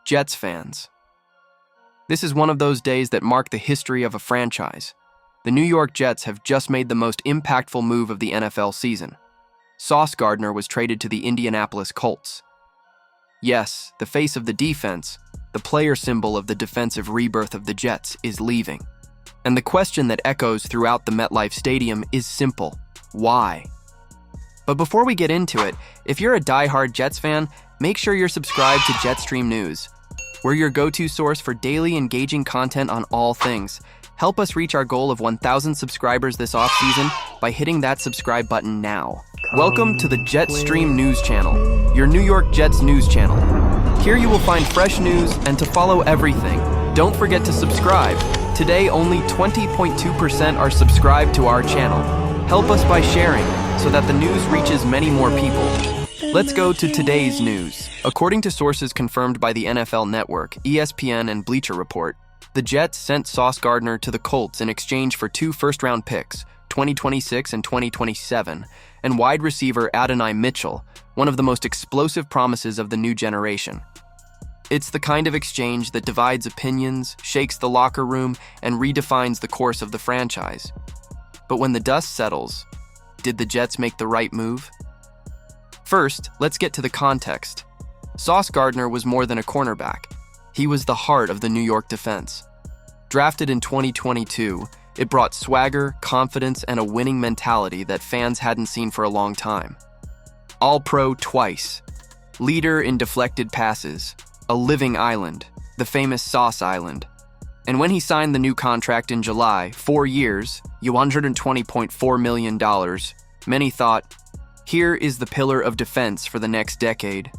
Jets fans. This is one of those days that mark the history of a franchise. The New York Jets have just made the most impactful move of the NFL season. Sauce Gardner was traded to the Indianapolis Colts. Yes, the face of the defense, the player symbol of the defensive rebirth of the Jets, is leaving. And the question that echoes throughout the MetLife Stadium is simple: why? But before we get into it, if you're a diehard Jets fan, make sure you're subscribed to Jetstream News. We're your go-to source for daily engaging content on all things. Help us reach our goal of 1,000 subscribers this offseason by hitting that subscribe button now. Welcome to the Jetstream News Channel, your New York Jets news channel. Here you will find fresh news, and to follow everything, don't forget to subscribe. Today, only 20.2% are subscribed to our channel. Help us by sharing so that the news reaches many more people. Let's go to today's news. According to sources confirmed by the NFL Network, ESPN, and Bleacher Report, the Jets sent Sauce Gardner to the Colts in exchange for 2 first-round picks, 2026 and 2027, and wide receiver Adonai Mitchell, one of the most explosive promises of the new generation. It's the kind of exchange that divides opinions, shakes the locker room, and redefines the course of the franchise. But when the dust settles, did the Jets make the right move? First, let's get to the context. Sauce Gardner was more than a cornerback. He was the heart of the New York defense. Drafted in 2022, it brought swagger, confidence, and a winning mentality that fans hadn't seen for a long time. All-Pro twice, leader in deflected passes, a living island, the famous Sauce Island. And when he signed the new contract in July, 4 years, $120.4 million, many thought, here is the pillar of defense for the next decade.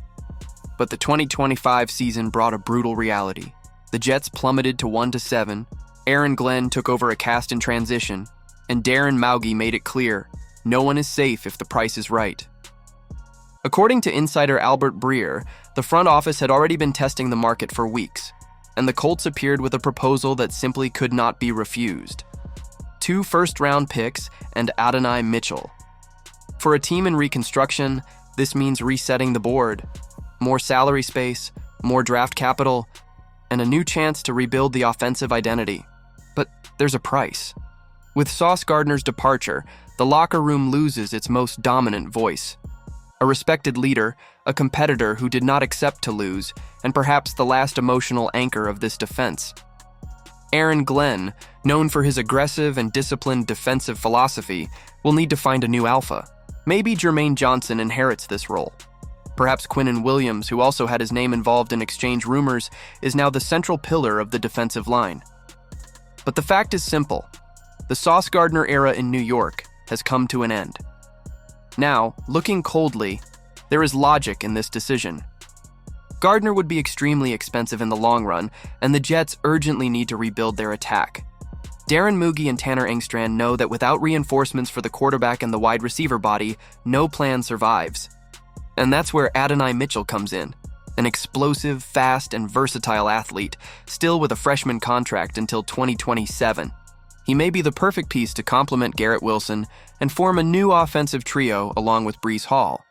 But the 2025 season brought a brutal reality. The Jets plummeted to 1-7, Aaron Glenn took over a cast in transition, and Darren Mougey made it clear, no one is safe if the price is right. According to insider Albert Breer, the front office had already been testing the market for weeks, and the Colts appeared with a proposal that simply could not be refused. 2 first-round picks and Adonai Mitchell. For a team in reconstruction, this means resetting the board, more salary space, more draft capital, and a new chance to rebuild the offensive identity. But there's a price. With Sauce Gardner's departure, the locker room loses its most dominant voice. A respected leader, a competitor who did not accept to lose, and perhaps the last emotional anchor of this defense. Aaron Glenn, known for his aggressive and disciplined defensive philosophy, will need to find a new alpha. Maybe Jermaine Johnson inherits this role. Perhaps Quinnen Williams, who also had his name involved in exchange rumors, is now the central pillar of the defensive line. But the fact is simple. The Sauce Gardner era in New York has come to an end. Now, looking coldly, there is logic in this decision. Gardner would be extremely expensive in the long run, and the Jets urgently need to rebuild their attack. Darren, Mougey, and Tanner Engstrand know that without reinforcements for the quarterback and the wide receiver body, no plan survives. And that's where Adonai Mitchell comes in, an explosive, fast, and versatile athlete, still with a freshman contract until 2027. He may be the perfect piece to complement Garrett Wilson and form a new offensive trio along with Breece Hall.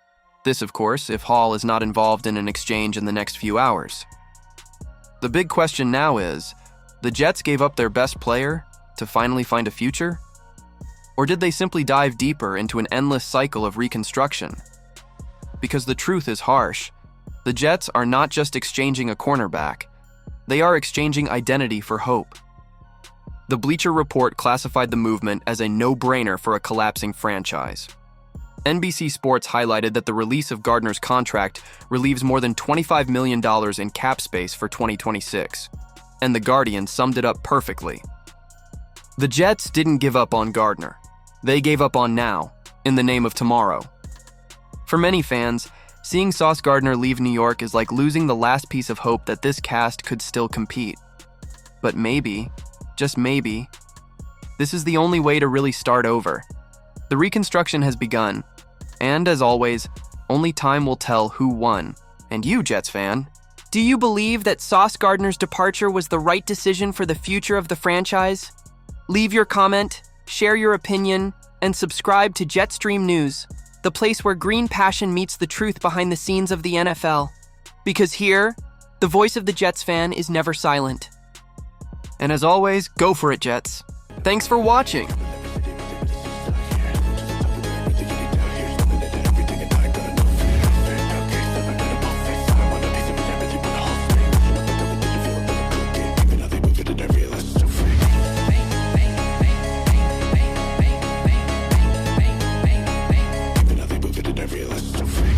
This, of course, if Hall is not involved in an exchange in the next few hours. The big question now is, the Jets gave up their best player to finally find a future? Or did they simply dive deeper into an endless cycle of reconstruction? Because the truth is harsh. The Jets are not just exchanging a cornerback. They are exchanging identity for hope. The Bleacher Report classified the movement as a no-brainer for a collapsing franchise. NBC Sports highlighted that the release of Gardner's contract relieves more than $25 million in cap space for 2026. And The Guardian summed it up perfectly. The Jets didn't give up on Gardner. They gave up on now, in the name of tomorrow. For many fans, seeing Sauce Gardner leave New York is like losing the last piece of hope that this cast could still compete. But maybe, just maybe, this is the only way to really start over. The reconstruction has begun, and as always, only time will tell who won. And you, Jets fan, do you believe that Sauce Gardner's departure was the right decision for the future of the franchise? Leave your comment, share your opinion, and subscribe to Jetstream News, the place where green passion meets the truth behind the scenes of the NFL. Because here, The voice of the Jets fan is never silent. And as always, go for it, Jets. Thanks for watching. Every last